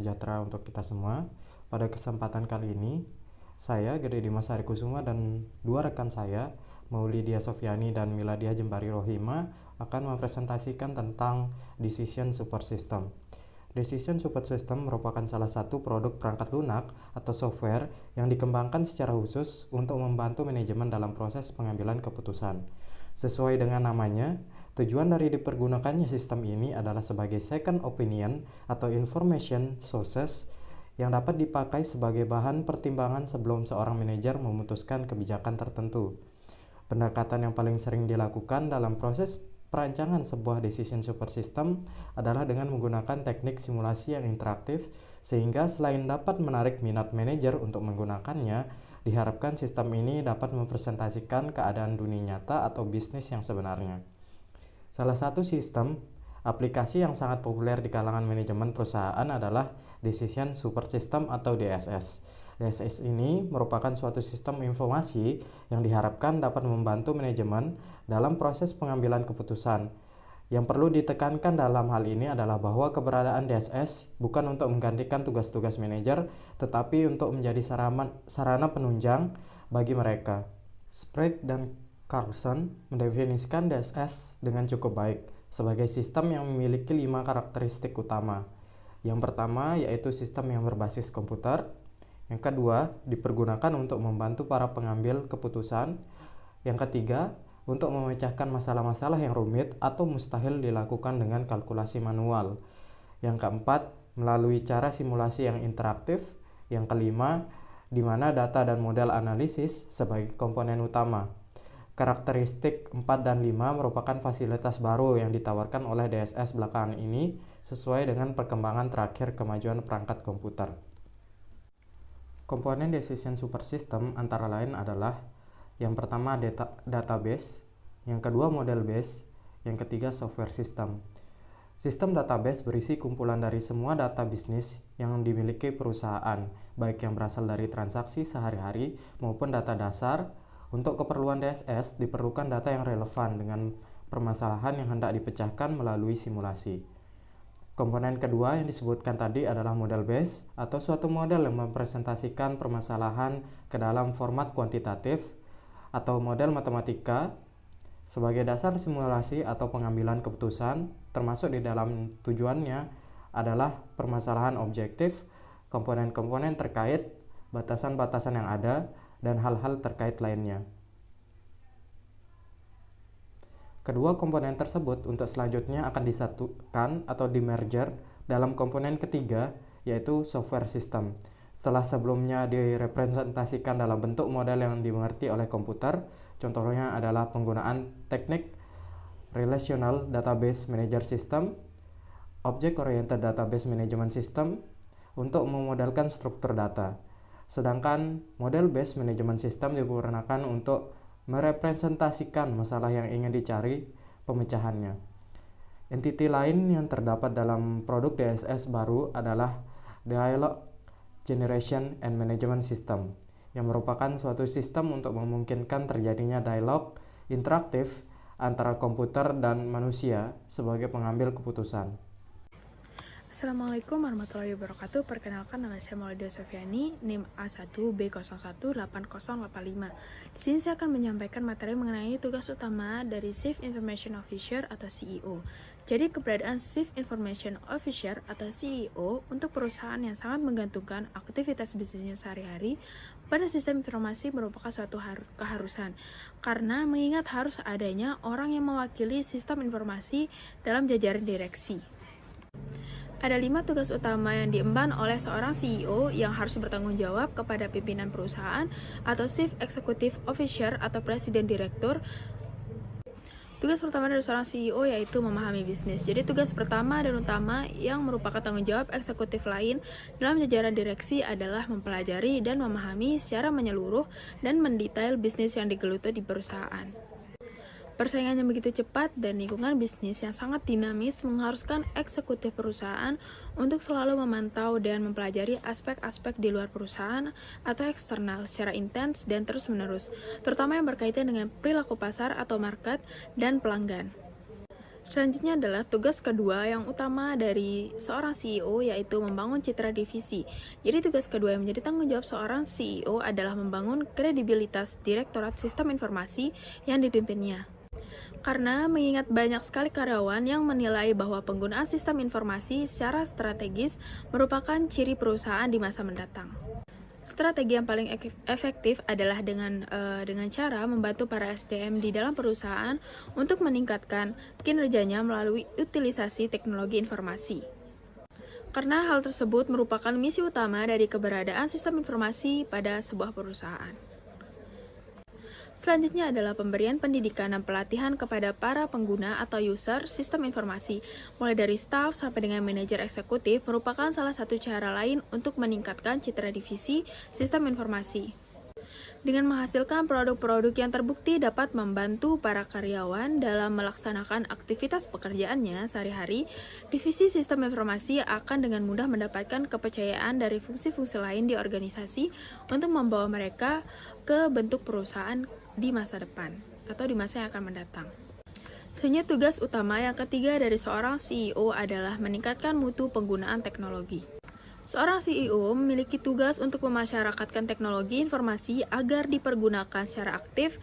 sejahtera untuk kita semua. Pada kesempatan kali ini, saya Gede Dimas Harikusuma dan dua rekan saya, Maulidia Sofyani dan Miladia Jembari Rohima, akan mempresentasikan tentang Decision Support System. Decision Support System merupakan salah satu produk perangkat lunak atau software yang dikembangkan secara khusus untuk membantu manajemen dalam proses pengambilan keputusan. Sesuai dengan namanya, tujuan dari dipergunakannya sistem ini adalah sebagai second opinion atau information sources yang dapat dipakai sebagai bahan pertimbangan sebelum seorang manajer memutuskan kebijakan tertentu. Pendekatan yang paling sering dilakukan dalam proses perancangan sebuah decision support system adalah dengan menggunakan teknik simulasi yang interaktif, sehingga selain dapat menarik minat manajer untuk menggunakannya, diharapkan sistem ini dapat mempresentasikan keadaan dunia nyata atau bisnis yang sebenarnya. Salah satu sistem aplikasi yang sangat populer di kalangan manajemen perusahaan adalah Decision Support System atau DSS. DSS ini merupakan suatu sistem informasi yang diharapkan dapat membantu manajemen dalam proses pengambilan keputusan. Yang perlu ditekankan dalam hal ini adalah bahwa keberadaan DSS bukan untuk menggantikan tugas-tugas manajer, tetapi untuk menjadi sarana penunjang bagi mereka. Sprague dan Carlson mendefinisikan DSS dengan cukup baik sebagai sistem yang memiliki 5 karakteristik utama. Yang pertama yaitu sistem yang berbasis komputer. Yang kedua, dipergunakan untuk membantu para pengambil keputusan. Yang ketiga, untuk memecahkan masalah-masalah yang rumit atau mustahil dilakukan dengan kalkulasi manual. Yang keempat, melalui cara simulasi yang interaktif. Yang kelima, di mana data dan model analisis sebagai komponen utama. Karakteristik 4 dan 5 merupakan fasilitas baru yang ditawarkan oleh DSS belakangan ini sesuai dengan perkembangan terakhir kemajuan perangkat komputer. Komponen Decision Support System antara lain adalah yang pertama database, yang kedua model base, yang ketiga software system. Sistem database berisi kumpulan dari semua data bisnis yang dimiliki perusahaan, baik yang berasal dari transaksi sehari-hari maupun data dasar. Untuk keperluan DSS diperlukan data yang relevan dengan permasalahan yang hendak dipecahkan melalui simulasi. Komponen kedua yang disebutkan tadi adalah model base atau suatu model yang mempresentasikan permasalahan ke dalam format kuantitatif atau model matematika sebagai dasar simulasi atau pengambilan keputusan, termasuk di dalam tujuannya adalah permasalahan objektif, komponen-komponen terkait, batasan-batasan yang ada, dan hal-hal terkait lainnya. Kedua komponen tersebut untuk selanjutnya akan disatukan atau di-merger dalam komponen ketiga, yaitu software system. Setelah sebelumnya direpresentasikan dalam bentuk model yang dimengerti oleh komputer, contohnya adalah penggunaan teknik Relational Database Manager System, Object Oriented Database Management System untuk memodelkan struktur data. Sedangkan model based management system digunakan untuk merepresentasikan masalah yang ingin dicari pemecahannya. Entiti lain yang terdapat dalam produk DSS baru adalah Dialogue Generation and Management System, yang merupakan suatu sistem untuk memungkinkan terjadinya dialog interaktif antara komputer dan manusia sebagai pengambil keputusan. Assalamualaikum warahmatullahi wabarakatuh. Perkenalkan, nama saya Maulidia Sofyani, NIM A1B018085. Di sini saya akan menyampaikan materi mengenai tugas utama dari Chief Information Officer atau CEO. Jadi keberadaan Chief Information Officer atau CEO untuk perusahaan yang sangat menggantungkan aktivitas bisnisnya sehari-hari pada sistem informasi merupakan suatu keharusan, karena mengingat harus adanya orang yang mewakili sistem informasi dalam jajaran direksi. Ada 5 tugas utama yang diemban oleh seorang CEO yang harus bertanggung jawab kepada pimpinan perusahaan atau Chief Executive Officer atau Presiden Direktur. Tugas pertama dari seorang CEO yaitu memahami bisnis. Jadi tugas pertama dan utama yang merupakan tanggung jawab eksekutif lain dalam jajaran direksi adalah mempelajari dan memahami secara menyeluruh dan mendetail bisnis yang digeluti di perusahaan. Persaingan yang begitu cepat dan lingkungan bisnis yang sangat dinamis mengharuskan eksekutif perusahaan untuk selalu memantau dan mempelajari aspek-aspek di luar perusahaan atau eksternal secara intens dan terus-menerus, terutama yang berkaitan dengan perilaku pasar atau market dan pelanggan. Selanjutnya adalah tugas kedua yang utama dari seorang CEO, yaitu membangun citra divisi. Jadi tugas kedua yang menjadi tanggung jawab seorang CEO adalah membangun kredibilitas Direktorat Sistem Informasi yang dipimpinnya. Karena mengingat banyak sekali karyawan yang menilai bahwa penggunaan sistem informasi secara strategis merupakan ciri perusahaan di masa mendatang. Strategi yang paling efektif adalah dengan cara membantu para SDM di dalam perusahaan untuk meningkatkan kinerjanya melalui utilisasi teknologi informasi. Karena hal tersebut merupakan misi utama dari keberadaan sistem informasi pada sebuah perusahaan. Selanjutnya adalah pemberian pendidikan dan pelatihan kepada para pengguna atau user sistem informasi, mulai dari staf sampai dengan manajer eksekutif, merupakan salah satu cara lain untuk meningkatkan citra divisi sistem informasi. Dengan menghasilkan produk-produk yang terbukti dapat membantu para karyawan dalam melaksanakan aktivitas pekerjaannya sehari-hari, divisi sistem informasi akan dengan mudah mendapatkan kepercayaan dari fungsi-fungsi lain di organisasi untuk membawa mereka ke bentuk perusahaan di masa depan atau di masa yang akan mendatang. Selanjutnya tugas utama yang ketiga dari seorang CEO adalah meningkatkan mutu penggunaan teknologi. Seorang CEO memiliki tugas untuk memasyarakatkan teknologi informasi agar dipergunakan secara aktif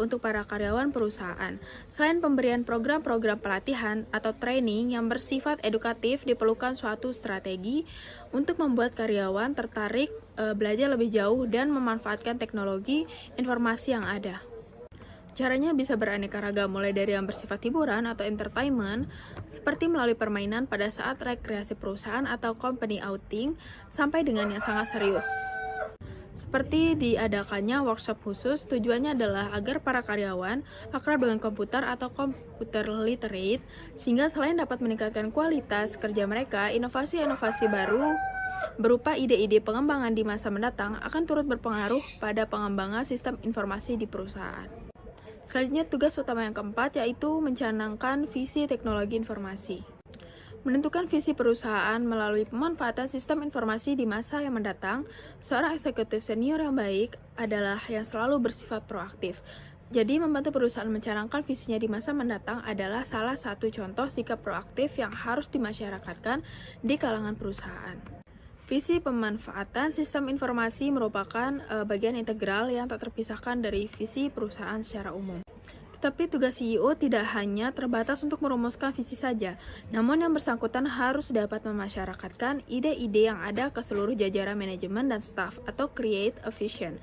untuk para karyawan perusahaan. Selain pemberian program-program pelatihan atau training yang bersifat edukatif, diperlukan suatu strategi untuk membuat karyawan tertarik belajar lebih jauh dan memanfaatkan teknologi informasi yang ada. Caranya bisa beraneka ragam, mulai dari yang bersifat hiburan atau entertainment, seperti melalui permainan pada saat rekreasi perusahaan atau company outing, sampai dengan yang sangat serius. Seperti diadakannya workshop khusus, tujuannya adalah agar para karyawan akrab dengan komputer atau computer literate, sehingga selain dapat meningkatkan kualitas kerja mereka, inovasi-inovasi baru berupa ide-ide pengembangan di masa mendatang akan turut berpengaruh pada pengembangan sistem informasi di perusahaan. Selanjutnya tugas utama yang keempat yaitu mencanangkan visi teknologi informasi. Menentukan visi perusahaan melalui pemanfaatan sistem informasi di masa yang mendatang, seorang eksekutif senior yang baik adalah yang selalu bersifat proaktif. Jadi membantu perusahaan mencanangkan visinya di masa mendatang adalah salah satu contoh sikap proaktif yang harus dimasyarakatkan di kalangan perusahaan. Visi pemanfaatan sistem informasi merupakan bagian integral yang tak terpisahkan dari visi perusahaan secara umum. Tetapi tugas CEO tidak hanya terbatas untuk merumuskan visi saja, namun yang bersangkutan harus dapat memasyarakatkan ide-ide yang ada ke seluruh jajaran manajemen dan staf atau create a vision.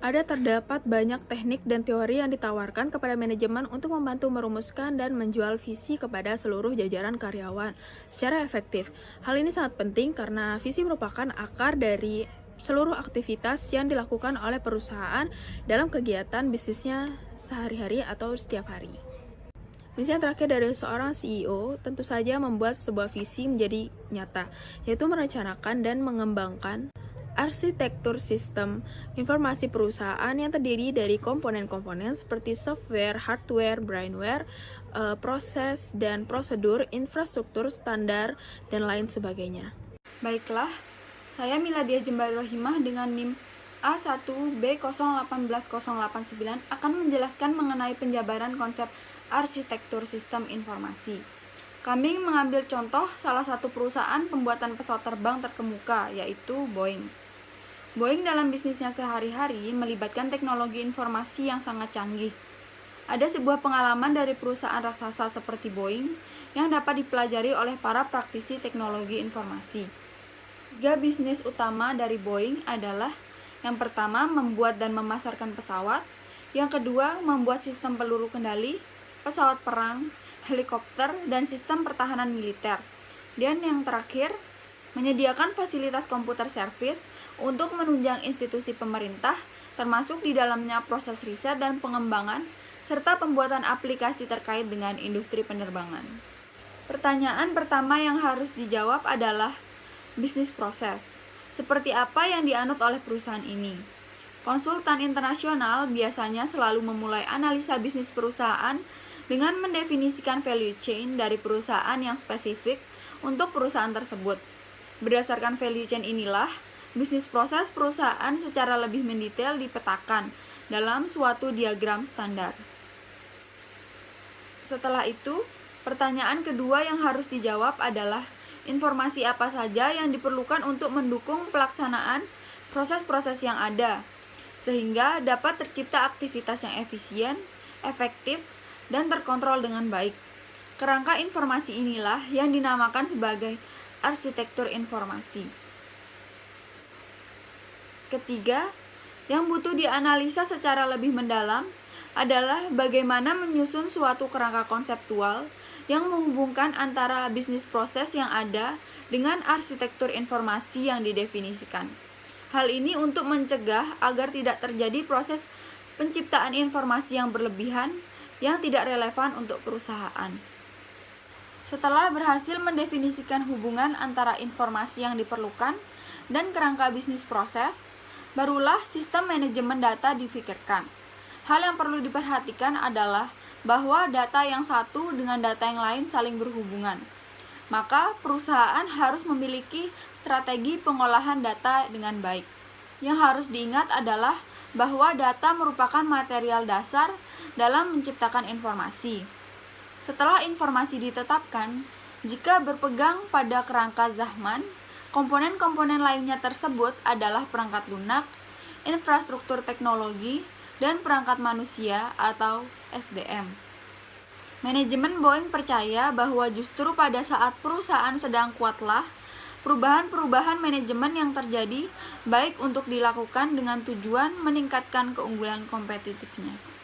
Terdapat banyak teknik dan teori yang ditawarkan kepada manajemen untuk membantu merumuskan dan menjual visi kepada seluruh jajaran karyawan secara efektif. Hal ini sangat penting karena visi merupakan akar dari seluruh aktivitas yang dilakukan oleh perusahaan dalam kegiatan bisnisnya sehari-hari atau setiap hari. Misi yang terakhir dari seorang CEO tentu saja membuat sebuah visi menjadi nyata, yaitu merencanakan dan mengembangkan arsitektur sistem informasi perusahaan yang terdiri dari komponen-komponen seperti software, hardware, brainware, proses dan prosedur, infrastruktur, standar, dan lain sebagainya. Baiklah, saya Miladia Jembari Rohimah dengan NIM A1B018089 akan menjelaskan mengenai penjabaran konsep arsitektur sistem informasi. Kami mengambil contoh salah satu perusahaan pembuatan pesawat terbang terkemuka, yaitu Boeing. Boeing dalam bisnisnya sehari-hari melibatkan teknologi informasi yang sangat canggih. Ada sebuah pengalaman dari perusahaan raksasa seperti Boeing yang dapat dipelajari oleh para praktisi teknologi informasi. 3 bisnis utama dari Boeing adalah: yang pertama, membuat dan memasarkan pesawat; yang kedua, membuat sistem peluru kendali, pesawat perang, helikopter, dan sistem pertahanan militer; dan yang terakhir, menyediakan fasilitas komputer service untuk menunjang institusi pemerintah, termasuk di dalamnya proses riset dan pengembangan, serta pembuatan aplikasi terkait dengan industri penerbangan. Pertanyaan pertama yang harus dijawab adalah bisnis proses. Seperti apa yang dianut oleh perusahaan ini? Konsultan internasional biasanya selalu memulai analisa bisnis perusahaan dengan mendefinisikan value chain dari perusahaan yang spesifik untuk perusahaan tersebut. Berdasarkan value chain inilah, bisnis proses perusahaan secara lebih mendetail dipetakan dalam suatu diagram standar. Setelah itu, pertanyaan kedua yang harus dijawab adalah informasi apa saja yang diperlukan untuk mendukung pelaksanaan proses-proses yang ada, sehingga dapat tercipta aktivitas yang efisien, efektif, dan terkontrol dengan baik. Kerangka informasi inilah yang dinamakan sebagai arsitektur informasi. Ketiga, yang butuh dianalisa secara lebih mendalam adalah bagaimana menyusun suatu kerangka konseptual yang menghubungkan antara bisnis proses yang ada dengan arsitektur informasi yang didefinisikan. Hal ini untuk mencegah agar tidak terjadi proses penciptaan informasi yang berlebihan yang tidak relevan untuk perusahaan. Setelah berhasil mendefinisikan hubungan antara informasi yang diperlukan dan kerangka bisnis proses, barulah sistem manajemen data difikirkan. Hal yang perlu diperhatikan adalah bahwa data yang satu dengan data yang lain saling berhubungan. Maka perusahaan harus memiliki strategi pengolahan data dengan baik. Yang harus diingat adalah bahwa data merupakan material dasar dalam menciptakan informasi. Setelah informasi ditetapkan, jika berpegang pada kerangka Zahman, komponen-komponen lainnya tersebut adalah perangkat lunak, infrastruktur teknologi, dan perangkat manusia atau SDM. Manajemen Boeing percaya bahwa justru pada saat perusahaan sedang kuatlah, perubahan-perubahan manajemen yang terjadi baik untuk dilakukan dengan tujuan meningkatkan keunggulan kompetitifnya.